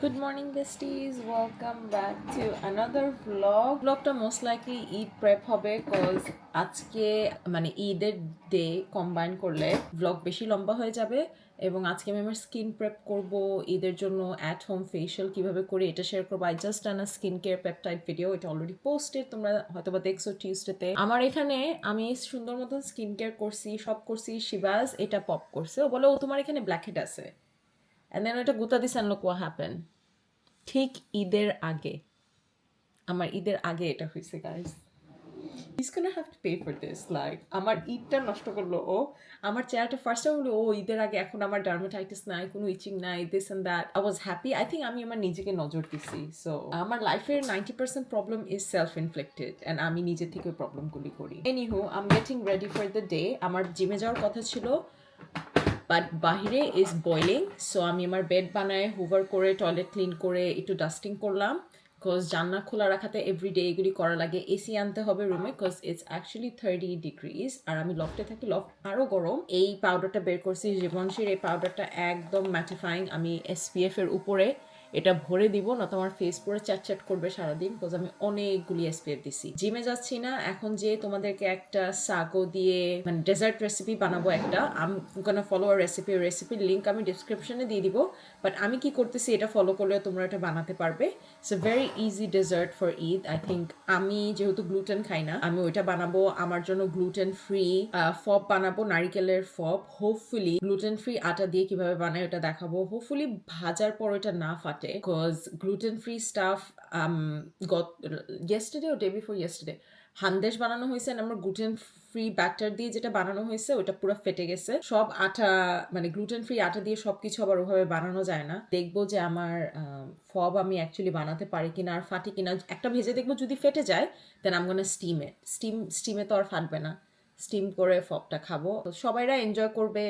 Good morning besties, welcome back to another vlog. Vlogটা most likely Eid prep হবে cause আজকে মানে ঈদের ডে কম্বাইন করলে vlog বেশি লম্বা হয়ে যাবে এবং আজকে আমি আমার স্কিন প্রেপ করব ঈদের জন্য অ্যাট হোম ফেশিয়াল কিভাবে করি এটা শেয়ার করবো। I just done a skin care peptide video, এটা অলরেডি পোস্টেড, তোমরা হয়তোবা দেখছো টিউসডেতে। আমার এখানে আমি সুন্দর মতন স্কিন কেয়ার করছি, সব করছি, শিবাজ এটা পপ করছে, ও বলে ও তোমার এখানে ব্ল্যাকহেড আছে, অ্যান্ড দেন ওটা গুতা this and look what happen. ঠিক ঈদের আগে, আমার ঈদের আগে এটা হয়েছে guys. He's gonna have to pay for this. Like, আমার ঈদটা নষ্ট করলো ও। আমার চেহারাটা ফার্স্ট টাইম হলো ও ঈদের আগে, এখন আমার ডার্মাটাইটিস নাই, কোনো ইচিং নাই, this and that. I was happy. I think আমি আমার নিজেকে নজর দিছি। সো আমার লাইফের 90% problem is self inflicted and আমি নিজে থেকে প্রবলেমগুলি করি। Anyhow, I am getting ready for the day. আমার জিমে যাওয়ার কথা ছিল, বাট বাহিরে ইজ বয়লিং। সো আমি আমার বেড বানায়, হুভার করে, টয়লেট ক্লিন করে, একটু ডাস্টিং করলাম। বিকজ জানলা খোলা রাখাতে এভরিডে এগুলি করা লাগে। এসি আনতে হবে রুমে, বিকজ ইটস অ্যাকচুয়ালি 30 ডিগ্রিজ। আর আমি লফটে থাকি, লফট আরও গরম। এই পাউডারটা বের করছি জীবনশীর, এই পাউডারটা একদম ম্যাটিফাইং। আমি SPF এর উপরে এটা ভরে দিব, না তোমার ফেস পুরো চ্যাট করবে সারাদিন, বিকজ আমি অনেকগুলি SPF দিছি। জিমে যাচ্ছি না এখন, যে তোমাদেরকে একটা সাগো দিয়ে মানে ডেজার্ট রেসিপি বানাবো একটা। আমি গোনা ফলো আর রেসিপির লিঙ্ক আমি ডিসক্রিপশনে দিয়ে দিব। বাট আমি কি করতেছি, এটা ফলো করলে তোমরা এটা বানাতে পারবে। It's a very easy dessert for Eid. I think আমি যেহেতু গ্লুটেন খাই না, আমি ওইটা বানাবো। আমার জন্য গ্লুটেন ফ্রি ফপ বানাবো, নারিকেলের ফপ। হোপফুলি গ্লুটেন ফ্রি আটা দিয়ে কিভাবে বানায় ওটা দেখাবো। হোপফুলি ভাজার পর ওটা না ফাটে, বিকজ গ্লুটেন ফ্রি স্টাফ গত ইয়েস্টারডে ও ডে বিফোর ইয়েস্টারডে হান্দেশ বানানো হয়েছে, আমার গ্লুটেন ফ্রি ব্যাটার দিয়ে যেটা বানানো হয়েছে ওটা পুরো ফেটে গেছে। সব আটা মানে গ্লুটেন ফ্রি আটা দিয়ে সবকিছু আবার ওভাবে বানানো যায় না। দেখবো যে আমার ফব আমি অ্যাকচুয়ালি বানাতে পারি কিনা আর ফাটি কিনা। একটা ভেজে দেখবো, যদি ফেটে যায় দেন আম গোনা স্টিমে তো আর ফাটবে না। স্টিম করে ফবটা খাবো, সবাইরা এনজয় করবে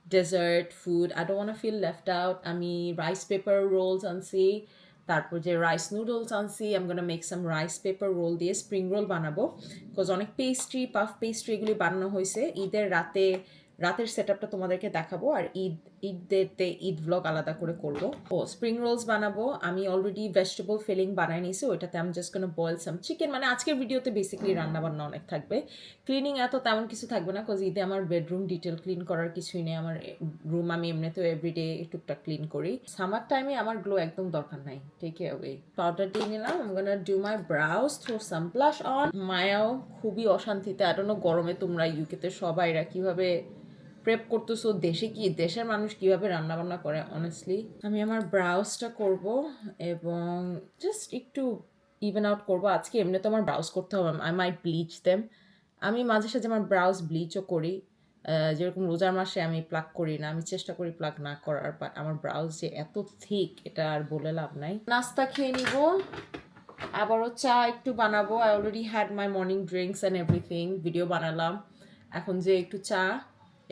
dessert food. I don't want feel left out. আমি রাইস পেপার রোলস আনছি, তারপর যে রাইস নুডলস আনছি। I'm gonna make some rice paper roll দিয়ে স্প্রিং রোল বানাবো, বিকজ অনেক পেস্ট্রি, পাফ পেস্ট্রি এগুলি বানানো হয়েছে। ঈদের রাতের সেট আপটা তোমাদেরকে দেখাবো, আর ঈদেরতে ঈদ ভ্লগ আলাদা করে করবো। ও স্প্রিং রোলস বানাবো। আমি অলরেডি ভেজিটেবল ফিলিং বানাই নিয়েছি, ওইটাতে আমি জাস্ট কোনো বয়েল সাম চিকেন। মানে আজকের ভিডিওতে বেসিক্যালি রান্নাবান্না অনেক থাকবে, ক্লিনিং এত তেমন কিছু থাকবে না, বিকজ ঈদে আমার বেডরুম ডিটেল ক্লিন করার কিছুই নেই। আমার রুম আমি এমনিতেও এভরিডে টুকটাক ক্লিন করি। সামার টাইমে আমার গ্লো একদম দরকার নাই, টেক অ্যাওয়ে। পাউডার দিয়ে নিলাম। I am gonna do my brows, throw some blush on. মায়াও খুবই অশান্তিতে। আই ডোন্ট নো গরমে তোমরা ইউকেতে সবাইরা কিভাবে প্রেপ করতেছো, দেশে কি দেশের মানুষ কিভাবে রান্নাবান্না করে অনেস্টলি। আমি আমার ব্রাউজটা করব এবং জাস্ট একটু ইভেন আউট করবো আজকে। এমনি তো আমার ব্রাউজ করতে হবে, আই মাইট ব্লিচ দেম। আমি মাঝে সাঝে আমার ব্রাউজ ব্লিচও করি, যেরকম রোজার মাসে আমি প্লাগ করি না, আমি চেষ্টা করি প্লাগ না করার। বাট আমার ব্রাউজ যে এত থিক, এটা আর বলে লাভ নাই। নাস্তা খেয়ে নিব, আবারও চা একটু বানাবো। I already had my morning drinks and everything, video বানালাম। এখন যে একটু চা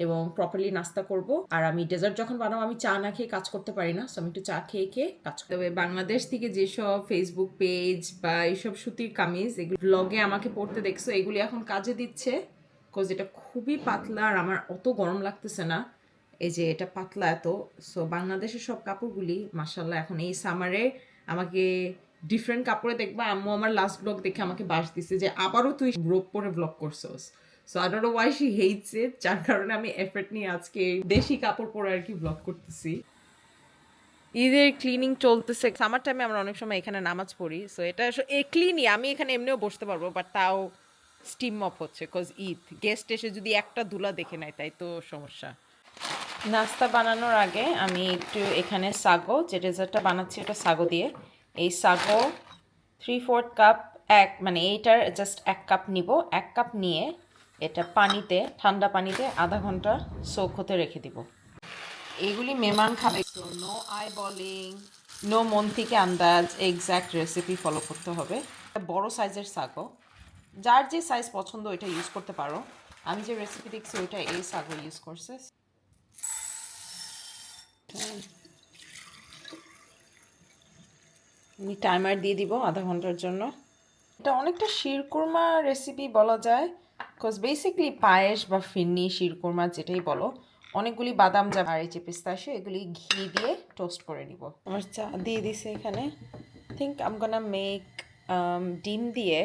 এবং প্রপারলি নাস্তা করব। আর আমি ডেজার্ট যখন বানাবো, আমি চা না খেয়ে কাজ করতে পারি না, সো আমি একটু চা খেয়ে কাজ করতে হবে। বাংলাদেশ থেকে যেসব ফেসবুক পেজ বা এইসব সুতির কামিজ এগুলো ব্লগে আমাকে পড়তে দেখছো, এগুলি এখন কাজে দিচ্ছে, বিকজ এটা খুবই পাতলা আর আমার অত গরম লাগতেছে না। এই যে এটা পাতলা এত। সো বাংলাদেশের সব কাপড়গুলি মাশাআল্লাহ এখন এই সামারে আমাকে ডিফারেন্ট কাপড়ে দেখবা। আম্মু আমার লাস্ট ব্লগ দেখে আমাকে বাস দিছে যে আবারও তুই রোপ পরে ব্লগ করছস। So I don't know why she hates it, যার কারণে আমি এফর্ট নিয়ে আজকে দেশি কাপড় পরে আর কি ব্লগ করতেছি। ঈদের ক্লিনিং চলতেছে। সামার টাইমে আমরা অনেক সময় এখানে নামাজ পড়ি, সো এটা ক্লিনই। আমি এখানে এমনিও বসতে পারবো, বাট তাও স্টিম মপ হচ্ছে, বিকজ ঈদ। গেস্ট এসে যদি একটা ধুলা দেখে নেয় তাই তো সমস্যা। নাস্তা বানানোর আগে আমি একটু এখানে সাগো, যে ডেজার্টটা বানাচ্ছি এটা সাগো দিয়ে। এই সাগো 3/4 কাপ, মানে এইটার জাস্ট 1 কাপ নিব। 1 কাপ নিয়ে এটা পানিতে, ঠান্ডা পানিতে আধা ঘন্টা সোক হতে রেখে দিব। এগুলি মেহমান খাবে, তো নো আই বলিং, নো মন থেকে আন্দাজ, এক্স্যাক্ট রেসিপি ফলো করতে হবে। বড় সাইজের সাগো, যার যে সাইজ পছন্দ ওইটা ইউজ করতে পারো। আমি যে রেসিপি দেখছি ওইটা এই সাগো ইউজ করছে। আমি টাইমার দিয়ে দিব আধা ঘন্টার জন্য। এটা অনেকটা শিরকুরমা রেসিপি বলা যায়, বিকজ বেসিকলি পায়েস বা ফিরনি, শিরকুরমা যেটাই বলো, অনেকগুলি বাদাম যাবে আর এই যে পিস্তাশিও, এগুলি ঘি দিয়ে টোস্ট করে নিব। আমার চা দিয়ে দিছে এখানে। থিঙ্ক আম গোনা মেক ডিম দিয়ে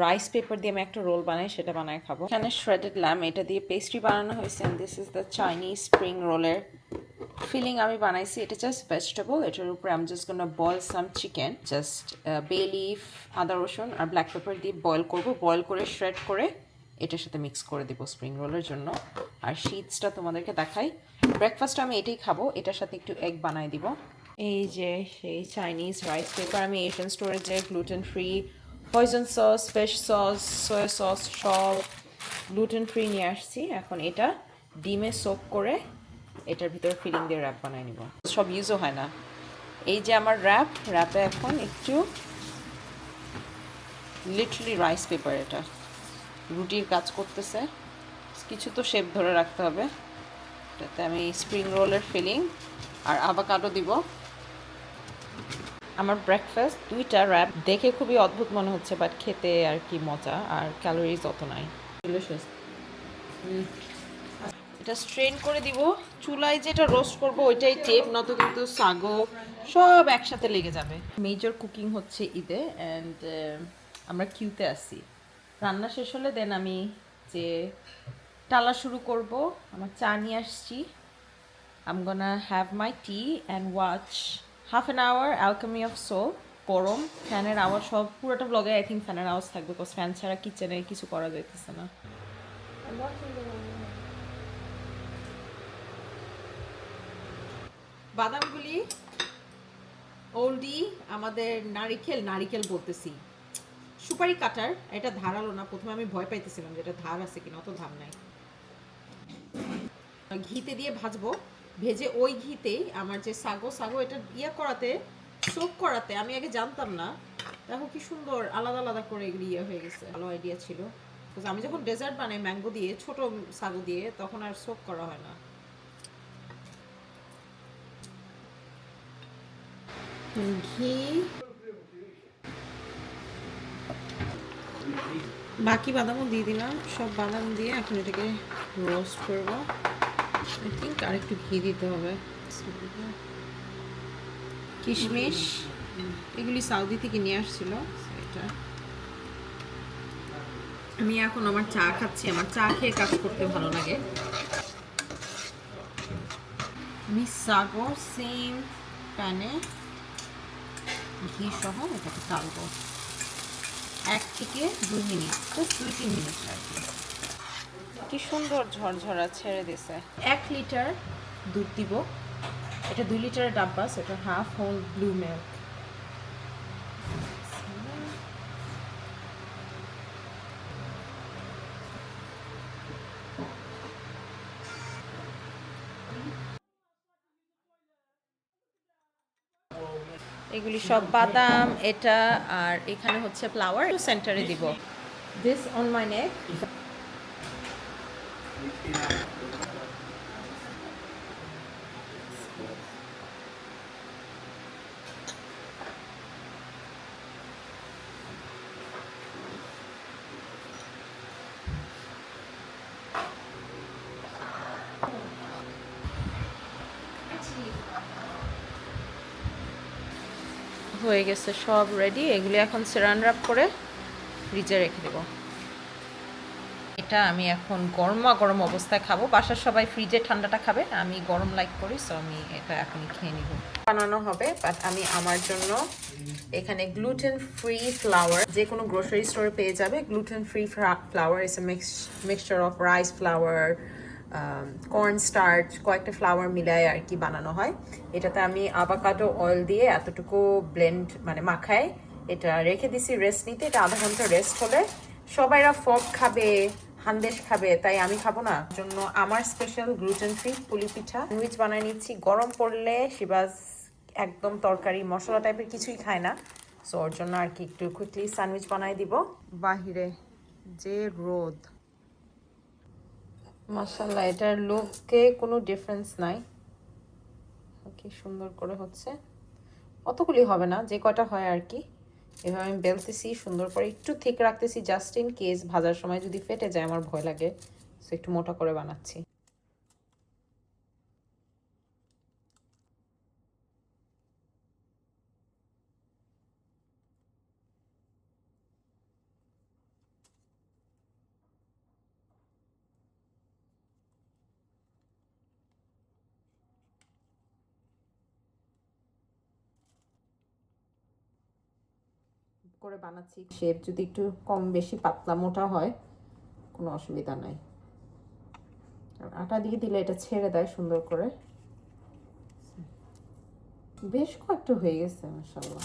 রাইস পেপার দিয়ে আমি একটা রোল বানাই, সেটা বানায় খাবো। এখানে শ্রেডেড ল্যাম, এটা দিয়ে পেস্ট্রি বানানো হয়েছে। And this is the Chinese spring রোলের ফিলিং আমি বানাইছি। এটা জাস্ট ভেজিটেবল, এটার উপরে আমি জাস্ট গোনা বয়েল সাম চিকেন, জাস্ট বে লিফ, আদা রসুন আর ব্ল্যাক পেপার দিয়ে বয়েল করব। বয়েল করে শ্রেড করে এটার সাথে মিক্স করে দিব স্প্রিং রোলের জন্য। আর শীটসটা তোমাদেরকে দেখাই। ব্রেকফাস্ট আমি এটাই খাবো, এটার সাথে একটু এগ বানাই দিব। এই যে সেই চাইনিজ রাইস পেপার আমি এশিয়ান স্টোরে যে gluten free, poison sauce, fish sauce, soya sauce সব গ্লুটেন ফ্রি নিয়ে আসছি। এখন এটা ডিমে সোক করে এটার ভিতরে ফিলিং দিয়ে র্যাপ বানাই নিব। সব ইউজও হয় না। এই যে আমার র্যাপে এখন একটু লিটারালি রাইস পেপার, এটা রুটির কাজ করতেছে। কিছু তো শেপ ধরে রাখতে হবে। এটাতে আমি স্প্রিং রোলের ফিলিং আর আভাকাডো দিব। আমার ব্রেকফাস্ট দুইটা র্যাপ দেখে খুবই অদ্ভুত মনে হচ্ছে, বাট খেতে আর কি মজা, আর ক্যালোরিজ অত নাই। এটা স্ট্রেন করে দিব। চুলায় যেটা রোস্ট করব ওইটাই টেপ, নত কিন্তু সাগো সব একসাথে লেগে যাবে। মেজর কুকিং হচ্ছে ঈদে, অ্যান্ড আমরা কিউতে আসি। রান্না শেষ হলে দেন আমি যে টালা শুরু করব। আমার চা নিয়ে আসছি। I'm gonna have my tea and watch half an hour Alchemy of Soul. গরম, ফ্যানের আওয়াজ, সব পুরোটা ব্লগে আই থিঙ্ক ফ্যানের আওয়াজ থাকবে, বিকজ ফ্যান ছাড়া কিচেনে কিছু করা যাইতেছে না। বাদামগুলি ওল্ডি, আমাদের নারিকেল বলতেছি, সুপারি কাটার। এটা ধারালো না, প্রথমে আমি ভয় পাইতেছিলাম যে এটা ধার আছে কিনা, অত ধার নাই। ঘিতে দিয়ে ভাজবো। ভেজে ওই ঘিতেই আমার যে সাগো এটা করাতে, সোক করাতে আমি আগে জানতাম না। দেখো কি সুন্দর আলাদা আলাদা করে এগুলি হয়ে গেছে। ভালো আইডিয়া ছিল, আমি যখন ডেজার্ট বানাই ম্যাঙ্গো দিয়ে, ছোট সাগো দিয়ে, তখন আর সোক করা হয় না। ঘি, বাকি বাদামও দিয়ে দিলাম। সব বাদাম দিয়ে এখন এটাকে রোস্ট করবো। আই থিঙ্ক আর একটু ঘি দিতে হবে। কিশমিশ এগুলি সাউদি থেকে নিয়ে আসছিল। এটা আমি এখন আমার চা খাচ্ছি। আমার চা খেয়ে কাজ করতে ভালো লাগে। আমি সাগো সেম প্যানে ঘি সহ এটাকে চালবো 1 থেকে 2 মিনিট, জাস্ট 2-3 মিনিট আর কি সুন্দর ঝরঝরা ছেড়ে দিছে। 1 লিটার দুধ দিব। এটা 2 লিটারের ডাব্বা, সেটা হাফ হোল ব্লু মিল্ক। এগুলি সব বাদাম, এটা আর এখানে হচ্ছে ফ্লাওয়ার, সেন্টারে দিব। দিস অন মাই নেক। হয়ে গেছে সব রেডি। এগুলি এখন সেরান র্যাপ করে ফ্রিজে রেখে দেব। এটা আমি এখন গরম অবস্থায় খাবো। বাসার সবাই ফ্রিজে ঠান্ডাটা খাবে, আমি গরম লাইক করি, সো আমি এটা এখনই খেয়ে নিব। বানানো হবে, বাট আমি আমার জন্য এখানে গ্লুটেন ফ্রি ফ্লাওয়ার, যে কোনো গ্রোসারি স্টোরে পেয়ে যাবে। Gluten free flower is a mixture of rice flower, corn starch, কয়েকটা ফ্লাওয়ার মিলায় আর কি বানানো হয়। এটাতে আমি আভাকাডো অয়েল দিয়ে এতটুকু ব্লেন্ড মানে মাখায় এটা রেখে দিছি রেস্ট নিতে। এটা আধা ঘন্টা রেস্ট হলে সবাইরা ফক খাবে, হান্দেশ খাবে, তাই আমি খাবো না। জন্য আমার স্পেশাল গ্লুটেন ফ্রি পুলি পিঠা স্যান্ডউইচ বানাই নিচ্ছি। গরম পড়লে শিবাজ একদম তরকারি মশলা টাইপের কিছুই খায় না, সো ওর জন্য আর কি একটু কুইকলি স্যান্ডউইচ বানাই দিব। বাহিরে যে রোদ, মাশাআল্লাহ, এটার লুকে কোনো ডিফারেন্স নাই। কি সুন্দর করে হচ্ছে। অতগুলি হবে না, যে কয়টা হয় আর কি। এভাবে আমি বেলতেছি সুন্দর করে, একটু ঠিক রাখতেছি জাস্ট ইন কেস ভাজার সময় যদি ফেটে যায়, আমার ভয় লাগে, সো একটু মোটা করে বানাচ্ছি। করে বানাচ্ছি, শেপ যদি একটু কম বেশি পাতলা মোটা হয় কোনো অসুবিধা নাই। আটা দিয়ে দিলে এটা ছেড়ে দেয় সুন্দর করে। বেশ কয়েকটা হয়ে গেছে মাশাআল্লাহ।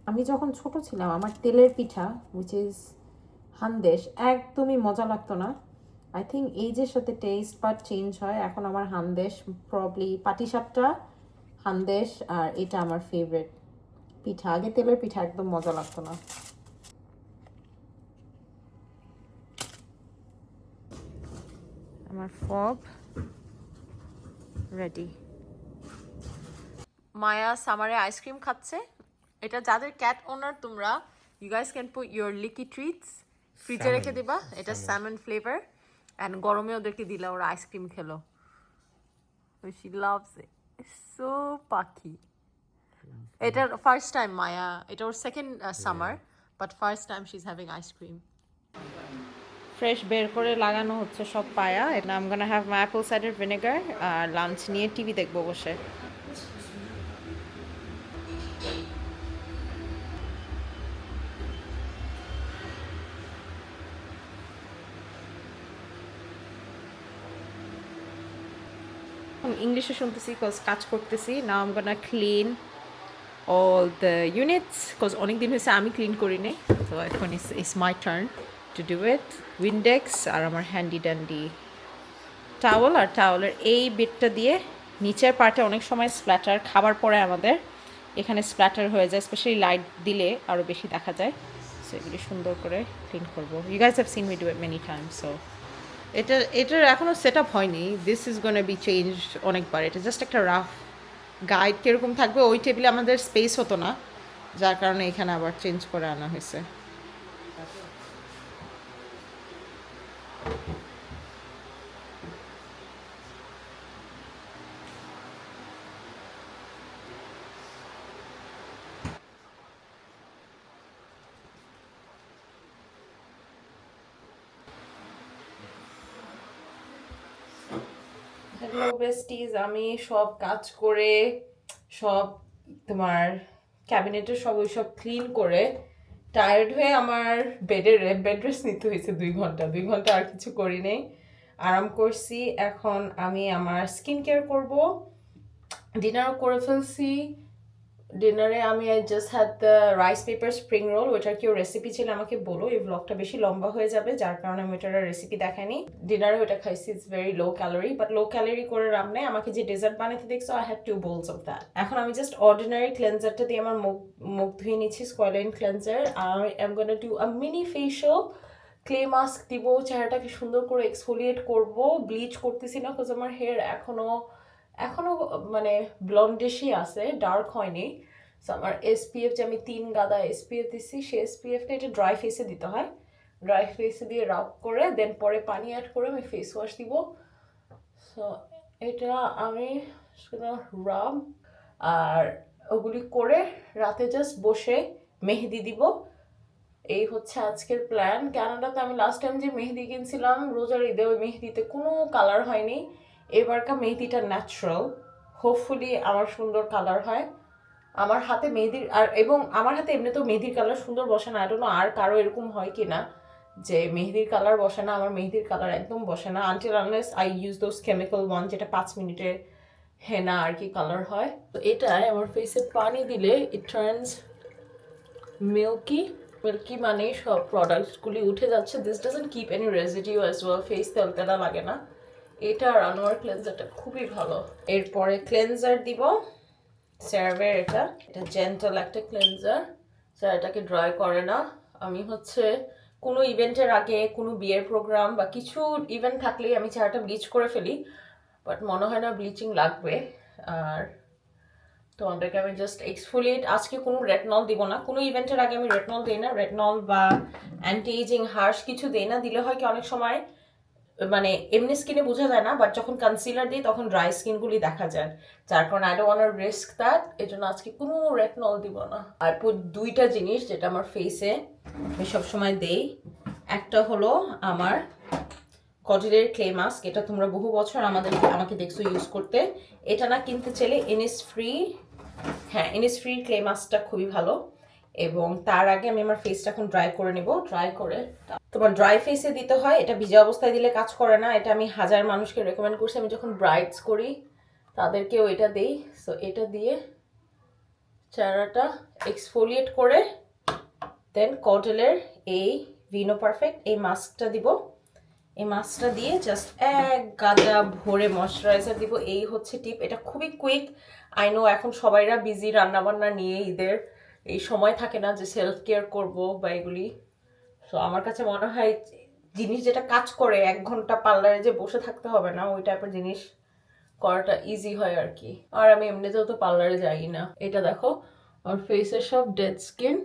আমি যখন ছোট ছিলাম আমার তেলের পিঠা which is হান্দেশ একদমই মজা লাগতো না। আই থিঙ্ক এইজের সাথে টেস্ট বাট চেঞ্জ হয়। এখন আমার হান্দেশ প্রবলি পাটিসাপটা, হান্দেশ আর এটা আমার ফেভারিট পিঠা। আগে তেলের পিঠা একদম মজা লাগতো না। আমার ফব রেডি। মায়া সামারে আইসক্রিম খাচ্ছে। এটা যাদের ক্যাট ওনার তোমরা, you guys can put your licky treats ফ্রিজে রেখে দিবা। এটা স্যামন ফ্লেভার অ্যান্ড গরমে ওদেরকে দিলে ওরা আইসক্রিম খেলো। শি লাভস ইট, সো পাখি। এটার ফার্স্ট টাইম মায়া, এটা ওর second summer but first time she is having ice cream. Fresh বের করে লাগানো হচ্ছে সব পায়া। এটা I'm gonna have my apple cider vinegar আর লাঞ্চ নিয়ে টিভি দেখবো বসে। ইংলিশে শুনতেছি বিকজ কাজ করতেছি। Now I'm gonna clean all the units because অনেক দিন হয়েছে আমি ক্লিন করিনি, তো এখন it's my turn to do it. উইন্ডেক্স আর আমার হ্যান্ডি ড্যান্ডি টাওয়েল, আর টাওয়েলের এই বিটটা দিয়ে নিচের পার্টে অনেক সময় স্প্ল্যাটার খাবার পরে আমাদের এখানে স্প্ল্যাটার হয়ে যায়, স্পেশালি লাইট দিলে আরও বেশি দেখা যায়। সো এগুলি সুন্দর করে ক্লিন করবো। You guys have seen me do it many times. So এটার এখনও সেট আপ হয়নি। This is gonna be change অনেকবার। এটা জাস্ট একটা রাফ গাইড কীরকম থাকবে। ওই টেবিলে আমাদের স্পেস হতো না, যার কারণে এখানে আবার চেঞ্জ করে আনা হয়েছে। হ্যালো বেস্টিজ, আমি সব কাজ করে সব তোমার ক্যাবিনেটের সব ওই সব ক্লিন করে টায়ার্ড হয়ে আমার বেড রেস্ট নিতে হয়েছে 2 ঘন্টা আর কিছু করি নেই, আরাম করছি। এখন আমি আমার স্কিন কেয়ার করবো, ডিনারও করে ফেলছি। ডিনারে আমি just had the rice paper spring roll. ওইটার কেউ রেসিপি ছিল আমাকে বলো, এই ব্লগটা বেশি লম্বা হয়ে যাবে যার কারণে আমি ওইটার রেসিপি দেখাইনি। ডিনারে ওইটা খাইছি, it's very low calorie, but low calorie করে রাম নেই। আমাকে যে ডেজার্ট বানাতে দেখছো, I had 2 bowls of that. এখন আমি জাস্ট অর্ডিনারি ক্লেন্সারটা দিয়ে আমার মুখ ধুয়ে নিচ্ছি, squalene cleanser. I am gonna do a mini facial, clay mask দিব, চেহারাটাকে সুন্দর করে এক্সফোলিয়েট করব। ব্লিচ করতেছি না বিকজ আমার হেয়ার এখনো মানে ব্লন্ডিশই আছে, ডার্ক হয়নি। সো আমার এসপিএফ যে আমি 3 গাদা এসপিএফ দিচ্ছি, সেই এসপিএফটা এটা ড্রাই ফেসে দিতে হয়। ড্রাই ফেসে দিয়ে রাব করে দেন পরে পানি অ্যাড করে আমি ফেস ওয়াশ দিব। সো এটা আমি রাব আর ওগুলি করে রাতে জাস্ট বসে মেহেদি দিব। এই হচ্ছে আজকের প্ল্যান। কানাডাতে আমি লাস্ট টাইম যে মেহেদি কিনছিলাম রোজার ঈদে, ওই মেহেদিতে কোনো কালার হয়নি। এবারকার মেহেদিটা ন্যাচারাল, হোপফুলি আমার সুন্দর কালার হয়। আমার হাতে মেহেদির এবং আমার হাতে এমনিতেও মেহেদির কালার সুন্দর বসে না। আই ডোন্ট নো আর কারো এরকম হয় কি না যে মেহেদির কালার বসে না। আমার মেহেদির কালার একদম বসে না until unless I use those chemical one, যেটা 5 মিনিটে হেনা আর কি কালার হয়। তো এটাই আমার ফেসে পানি দিলে ইট টার্নস মিল্কি মানে সব প্রোডাক্টসগুলি উঠে যাচ্ছে। This doesn't keep any residue as well, face তেলতেলা লাগে না। এটা আর আনোয়ার ক্লেন্সারটা খুবই ভালো। এরপরে ক্লেন্সার দিব সেরাভের, এটা জেন্টাল একটা ক্লেন্সার, এটাকে ড্রাই করে না। আমি হচ্ছে কোনো ইভেন্টের আগে, কোনো বিয়ের প্রোগ্রাম বা কিছু ইভেন্ট থাকলেই আমি চেহারাটা ব্লিচ করে ফেলি, বাট মনে হয় না ব্লিচিং লাগবে। আর তোমাদেরকে আমি জাস্ট এক্সফোলিয়েট, আজকে কোনো রেটনল দিব না। কোনো ইভেন্টের আগে আমি রেটনল দিই না, রেটনল বা অ্যান্টি এজিং হার্শ কিছু দিই না। দিলে হয় কি অনেক সময় মানে এমনি স্কিনে বোঝা যায় না, বাট যখন কনসিলার দিই তখন ড্রাই স্কিনগুলি দেখা যায়, যার কারণে I don't want to risk that. এই জন্য আজকে কোনো রেটনল দিব না। আর 2টা জিনিস যেটা আমার ফেসে আমি সবসময় দেই, একটা হলো আমার কজলের ক্লে মাস্ক। এটা তোমরা বহু বছর আমাকে দেখছো ইউজ করতে। এটা না কিনতে চাইলে ইনিসফ্রি, হ্যাঁ ইনিসফ্রি ক্লে মাস্কটা খুবই ভালো। এবং তার আগে আমি আমার ফেসটা এখন ড্রাই করে নেব। ড্রাই করে তোমার ড্রাই ফেসে দিতে হয়, এটা ভিজা অবস্থায় দিলে কাজ করে না। এটা আমি হাজার মানুষকে রেকমেন্ড করছি, আমি যখন ব্রাইডস করি তাদেরকেও এটা দেই। সো এটা দিয়ে চেহারাটা এক্সফোলিয়েট করে দেন কজলের এই ভিনো পারফেক্ট এই মাস্কটা দিব। এই মাস্কটা দিয়ে জাস্ট এক গাদা ভরে ময়শ্চারাইজার দিব। এই হচ্ছে টিপ। এটা খুবই কুইক। আই নো এখন সবাইরা বিজি রান্নাবান্না নিয়ে, ঈদের এই সময় থাকে না যে সেলফ কেয়ার করবো বা এগুলি। তো আমার কাছে মনে হয় জিনিস যেটা কাজ করে 1 ঘন্টা পার্লারে যে বসে থাকতে হবে না, ওই টাইপের জিনিস করাটা ইজি হয় আর কি। আর আমি এমনিতেও তো পার্লারে যাই না। এটা দেখো আমার ফেসের সব ডেড স্কিন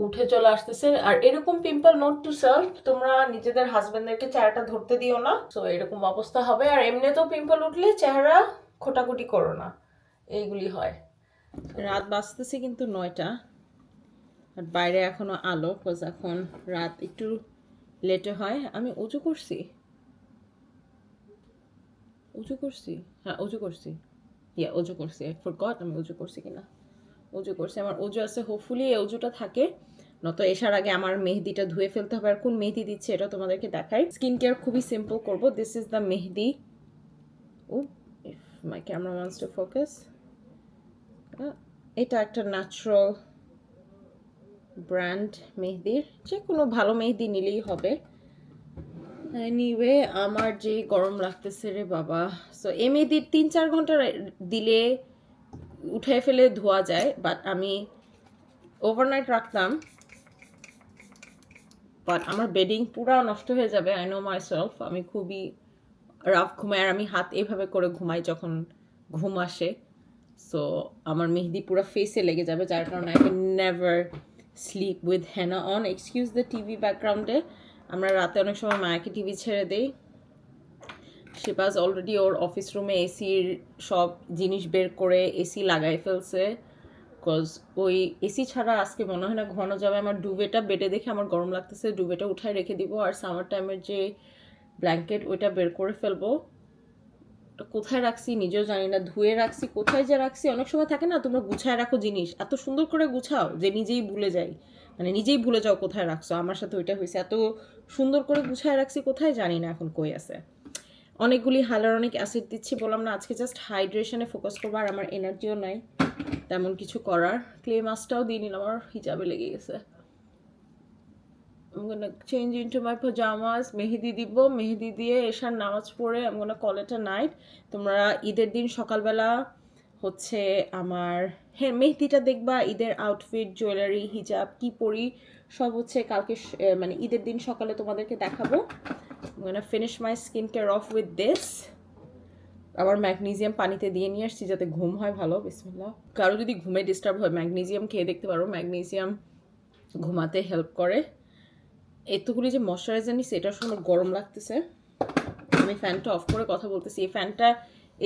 উঠে চলে আসতেছে। আর এরকম পিম্পল নোট টু সেলফ, তোমরা নিজেদের হাজবেন্ডদেরকে চেহারাটা ধরতে দিও না। তো এরকম অবস্থা হবে। আর এমনিতেও পিম্পল উঠলে চেহারা খোটাকুটি করো না, এইগুলি হয়। রাত বাজতেছে কিন্তু 9টা, আর বাইরে এখনো আলো, বিকজ এখন রাত একটু লেটে হয়। আমি উঁচু করছি, হ্যাঁ উঁচু করছি, উঁচু করছি। আই ফরগট আমি উঁচু করছি কিনা। উঁচু করছি, আমার উঁচু আছে। হোপফুলি এই উঁচুটা থাকে, নত এসার আগে আমার মেহেদিটা ধুয়ে ফেলতে হবে। আর কোন মেহেদি দিচ্ছে এটা তোমাদেরকে দেখাই। স্কিন কেয়ার খুবই সিম্পল করবো। This is the mehendi. Oh if my camera wants to focus, এটা একটা ন্যাচারাল ব্র্যান্ড মেহেদির, যে কোনো ভালো মেহেদি নিলেই হবে। এনিওয়ে আমার যে গরম লাগতেছে রে বাবা। সো এই মেহেদির 3-4 ঘন্টা দিলে উঠে ফেলে ধোয়া যায়, বাট আমি ওভারনাইট রাখতাম, বাট আমার বেডিং পুরো নষ্ট হয়ে যাবে। আই নো মাই সেলফ, আমি খুবই রাফ ঘুমাই। আর আমি হাত এইভাবে করে ঘুমাই যখন ঘুম আসে। সো আমার মেহেদি পুরো ফেসে লেগে যাবে, যার কারণে I can never sleep with henna on. Excuse the TV ব্যাকগ্রাউন্ডে। আমরা রাতে অনেক সময় মায়াকে টিভি ছেড়ে দেই। শিবাজ অলরেডি ওর অফিস রুমে এসির সব জিনিস বের করে এসি লাগাই ফেলছে, বিকজ ওই এসি ছাড়া আজকে মনে হয় না ঘুমানো যাবে। আমার ডুবেটা বেডে দেখে আমার গরম লাগতেছে, ডুবেটা উঠায় রেখে দিব। আর সামার টাইমের যে ব্ল্যাঙ্কেট ওইটা বের করে ফেলবো। কোথায় রাখছি নিজেও জানি না, ধুয়ে রাখছি, কোথায় যে রাখছি। অনেক সময় থাকে না তোমরা গুছায় রাখো জিনিস, এত সুন্দর করে গুছাও যে নিজেই ভুলে যাই, মানে নিজেই ভুলে যাও কোথায় রাখছো। আমার সাথে ওইটা হয়েছে, এত সুন্দর করে গুছায় রাখছি কোথায় জানি না এখন কই আছে। অনেকগুলি হাইলারনিক অ্যাসিড দিচ্ছি, বললাম না আজকে জাস্ট হাইড্রেশনে ফোকাস করবো। আর আমার এনার্জিও নাই তেমন কিছু করার। ক্লে মাস্কটাও দিয়ে নিলাম, আমার হিজাবে লেগে গেছে। I'm gonna change into my pajamas, মেহেদি দিব। মেহেদি দিয়ে এশার নামাজ পড়ে I'm gonna call it a night. তোমরা ঈদের দিন সকালবেলা হচ্ছে আমার, হ্যাঁ মেহেদিটা দেখবা, ঈদের আউটফিট, জুয়েলারি, হিজাব কি পরি সব হচ্ছে কালকে, মানে ঈদের দিন সকালে তোমাদেরকে দেখাবো। I'm gonna finish my skincare off with this. আবার ম্যাগনেসিয়াম পানিতে দিয়ে নিয়ে আসছি যাতে ঘুম হয় ভালো। বিসমিল্লাহ। কারো যদি ঘুমে ডিস্টার্ব হয় ম্যাগনেসিয়াম খেয়ে দেখতে পারো, ম্যাগনেসিয়াম ঘুমাতে হেল্প করে। এতগুলি যে ময়শ্চারাইজার নিচ্ছি, এটার সময় গরম লাগতেছে। আমি ফ্যানটা অফ করে কথা বলতেছি। এই ফ্যানটা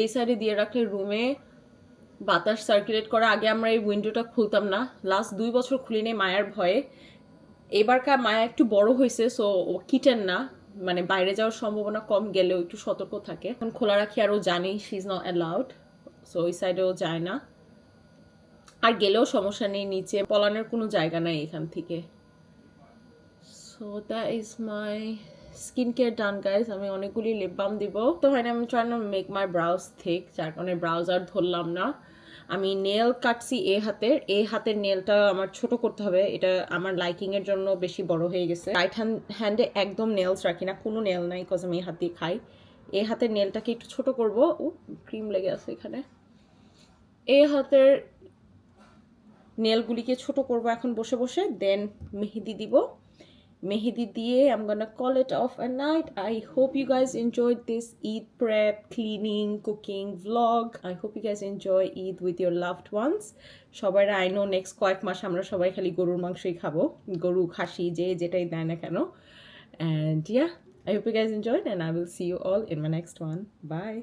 এই সাইডে দিয়ে রাখলে রুমে বাতাস সার্কুলেট করা। আগে আমরা এই উইন্ডোটা খুলতাম না, লাস্ট 2 বছর খুলি নেই মায়ার ভয়ে। এবারকার মায়া একটু বড় হয়েছে, সো ও কিটেন না, মানে বাইরে যাওয়ার সম্ভাবনা কম, গেলেও একটু সতর্ক থাকে। এখন খোলা রাখি, আর ও জানি she is not allowed, so ওই সাইডেও যায় না। আর গেলেও সমস্যা নেই, নিচে পলানের কোনো জায়গা নাই এখান থেকে। So that is my skincare done guys. আমি অনেকগুলি লিপ বাম দিব। তো হয় না, আমি trying to make my brows thick, যার কারণে ব্রাউজ আর ধরলাম না। আমি নেল কাটছি এই হাতের নেলটা আমার ছোট করতে হবে, এটা আমার লাইকিং এর জন্য বেশি বড় হয়ে গেছে। রাইট হ্যান্ডে একদম নেলস রাখি না, কোনো নেল নাই, বিকজ আমি এই হাত দিয়ে খাই। এই হাতের নেলটাকে একটু ছোট করবো। ও ক্রিম লেগে আছে এখানে। এই হাতের নেলগুলিকে ছোট করবো এখন বসে বসে, দেন মেহেদি দিব। Mehdi diye, I'm gonna call it off a night. I hope you guys enjoyed this Eid prep, cleaning, cooking vlog. I hope you guys enjoy Eid with your loved ones. সবাই I know next কয়েক মাস আমরা সবাই খালি গরুর মাংসই খাবো, গরু খাসি যে যেটাই দেয় না কেন। And yeah, I hope you guys enjoyed, and I will see you all in my next one. Bye.